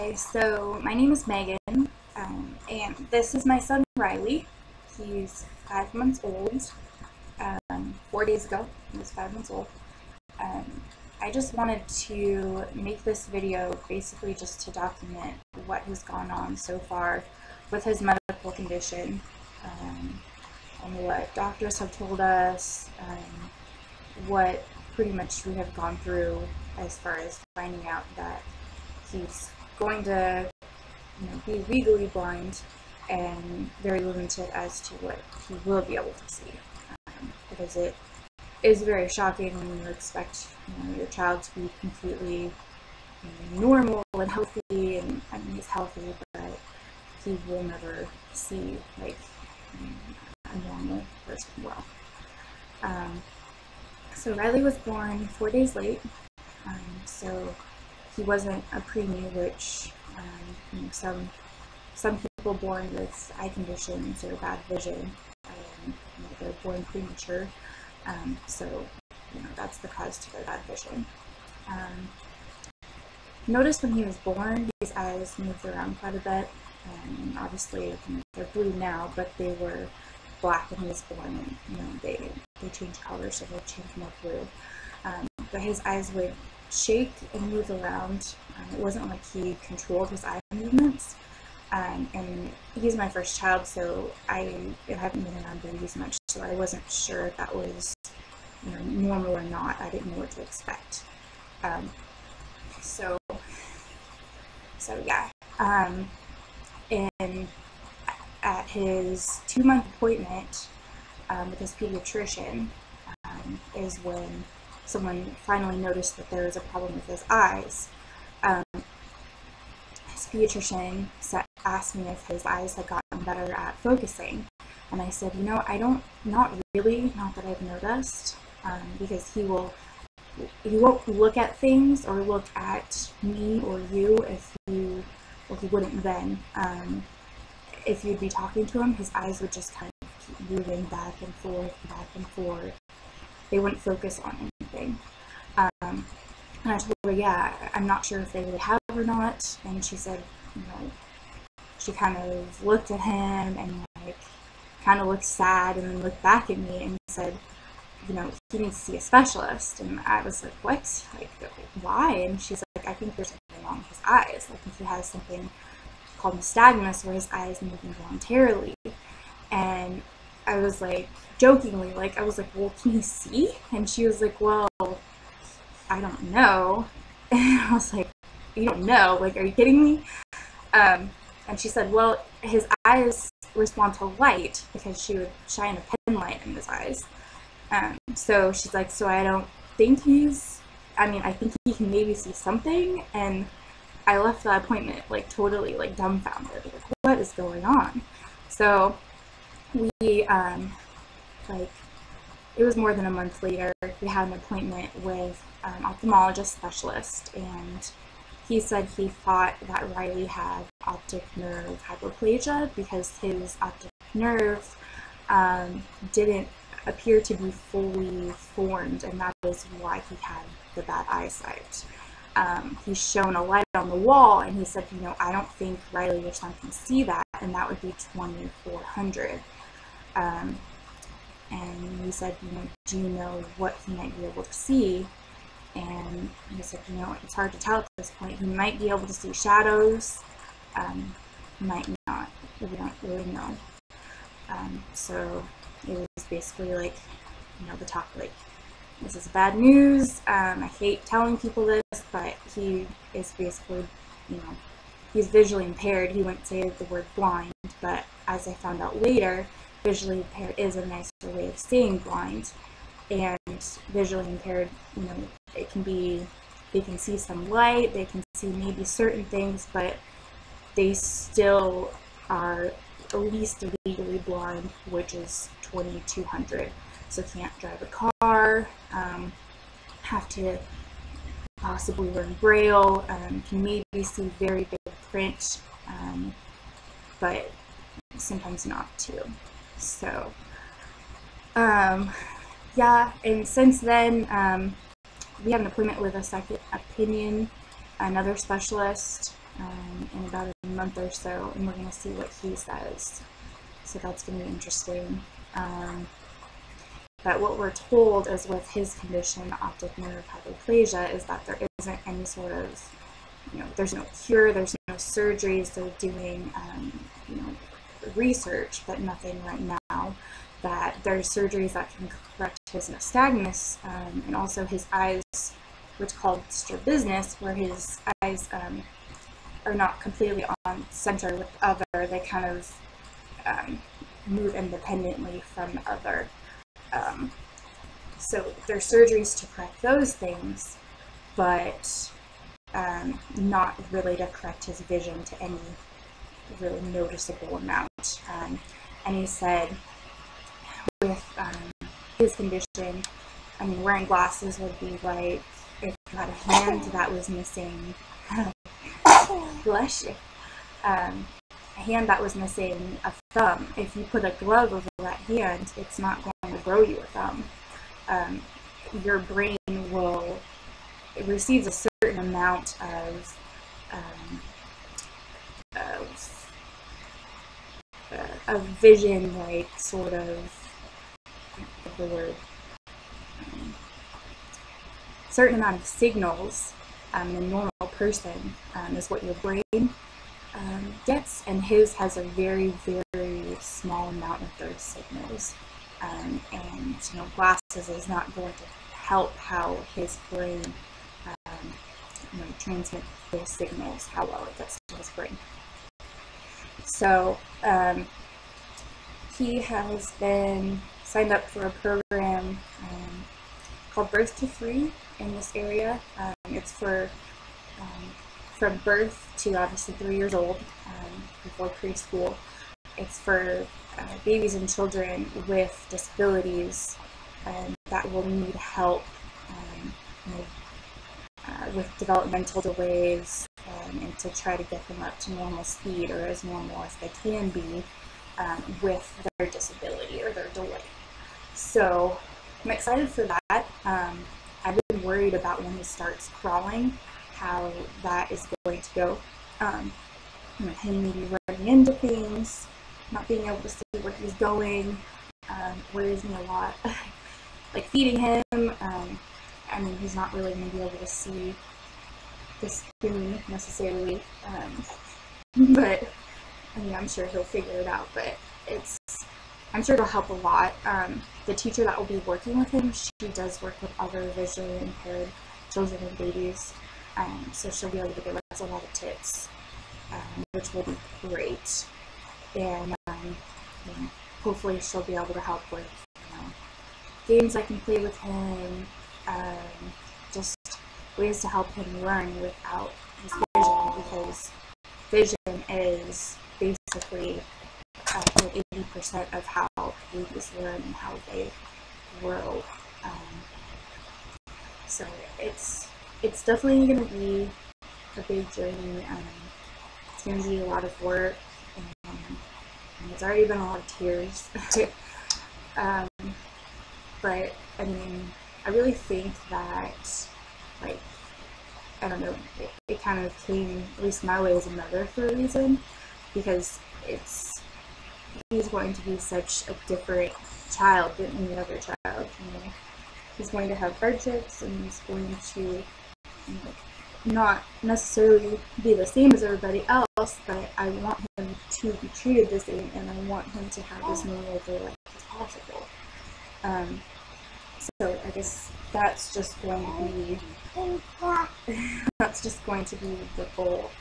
Hi, so my name is Megan, and this is my son Riley. He's 5 months old. 4 days ago, he was 5 months old. I just wanted to make this video basically just to document what has gone on so far with his medical condition, and what doctors have told us, what pretty much we have gone through as far as finding out that he's going to be legally blind and very limited as to what he will be able to see, because it is very shocking when you expect your child to be completely normal and healthy, and I mean he's healthy, but he will never see like a normal person will. So Riley was born 4 days late, so he wasn't a preemie, which some people born with eye conditions or bad vision, they're born premature, so that's the cause to their bad vision. Noticed when he was born, his eyes moved around quite a bit, and obviously they're blue now, but they were black when he was born, and they change color, so they'll change more blue. But his eyes would shake and move around. It wasn't like he controlled his eye movements. And he's my first child, so I haven't been around babies much, so I wasn't sure if that was normal or not. I didn't know what to expect. So yeah. And at his 2-month appointment with his pediatrician is when someone finally noticed that there was a problem with his eyes. His pediatrician asked me if his eyes had gotten better at focusing, and I said, not really, not that I've noticed, because he won't look at things or look at me or you if he wouldn't then. If you'd be talking to him, his eyes would just kind of keep moving back and forth. They wouldn't focus on anything. And I told her, yeah, I'm not sure if they really have or not. And she said, she kind of looked at him and kind of looked sad, and then looked back at me and said, he needs to see a specialist. And I was like, what? Why? And she's like, I think there's something wrong with his eyes. I think he has something called nystagmus, where his eyes move involuntarily. And I was like, jokingly, I was like, well, can he see? And she was like, well, I don't know. And I was like, you don't know? Are you kidding me? And she said, well, his eyes respond to light, because she would shine a pen light in his eyes. So she's like, so I don't think I think he can maybe see something. And I left the appointment totally dumbfounded, what is going on? So we it was more than a month later, we had an appointment with an ophthalmologist specialist, and he said he thought that Riley had optic nerve hyperplasia because his optic nerve didn't appear to be fully formed, and that is why he had the bad eyesight. He's shown a light on the wall, and he said, I don't think Riley, your son, can see that, and that would be 2400. And he said, do you know what he might be able to see? And he said, it's hard to tell at this point. He might be able to see shadows, might not. We don't really know. So it was basically the talk, this is bad news. I hate telling people this, but he is basically, he's visually impaired. He wouldn't say the word blind, but as I found out later, visually impaired is a nicer way of saying blind. And visually impaired, it can be, they can see some light, they can see maybe certain things, but they still are at least legally blind, which is 2200. So can't drive a car, have to possibly learn Braille, can maybe see very big print, but sometimes not too. So yeah, and since then we had an appointment with a second opinion, another specialist, in about a month or so, and we're going to see what he says. So that's going to be interesting. But what we're told is with his condition, optic nerve hypoplasia, is that there isn't any sort of, there's no cure, there's no surgeries. They're doing, research, but nothing right now. That there's surgeries that can correct his nystagmus, and also his eyes, which is called strabismus, where his eyes are not completely on center with other. They kind of move independently from the other. So there's surgeries to correct those things, but not really to correct his vision to any really noticeable amount. And he said with his condition, I mean, wearing glasses would be like if you had a hand that was missing, bless you, a hand that was missing a thumb. If you put a glove over that hand, it's not going to grow you a thumb. Your brain it receives a certain amount of vision, like sort of the word, certain amount of signals in a normal person is what your brain gets, and his has a very, very small amount of those signals. And glasses is not going to help how his brain transmit those signals, how well it gets to his brain. So he has been signed up for a program called Birth to Free in this area. It's for from birth to obviously 3 years old, before preschool. It's for babies and children with disabilities that will need help with developmental delays, and to try to get them up to normal speed, or as normal as they can be, with their disability or their delay. So I'm excited for that. I've been worried about when he starts crawling, how that is going to go. Him maybe running into things, not being able to see where he's going, worries me a lot. Like feeding him, I mean, he's not really going to be able to see the spoon necessarily, but I mean, I'm sure he'll figure it out, but I'm sure it'll help a lot. The teacher that will be working with him, she does work with other visually impaired children and babies, so she'll be able to give us a lot of tips, which will be great. And hopefully she'll be able to help with games I can play with him, just ways to help him learn without his vision, because vision is basically 80% of how babies learn and how they grow. So it's definitely going to be a big journey. It's going to be a lot of work, and it's already been a lot of tears. But I mean, I really think that, like, I don't know, it kind of came, at least my way, as a mother for a reason, because he's going to be such a different child than any other child. He's going to have hardships, and he's going to not necessarily be the same as everybody else, but I want him to be treated the same, and I want him to have as normal of a life as possible. So I guess that's just going to be the goal.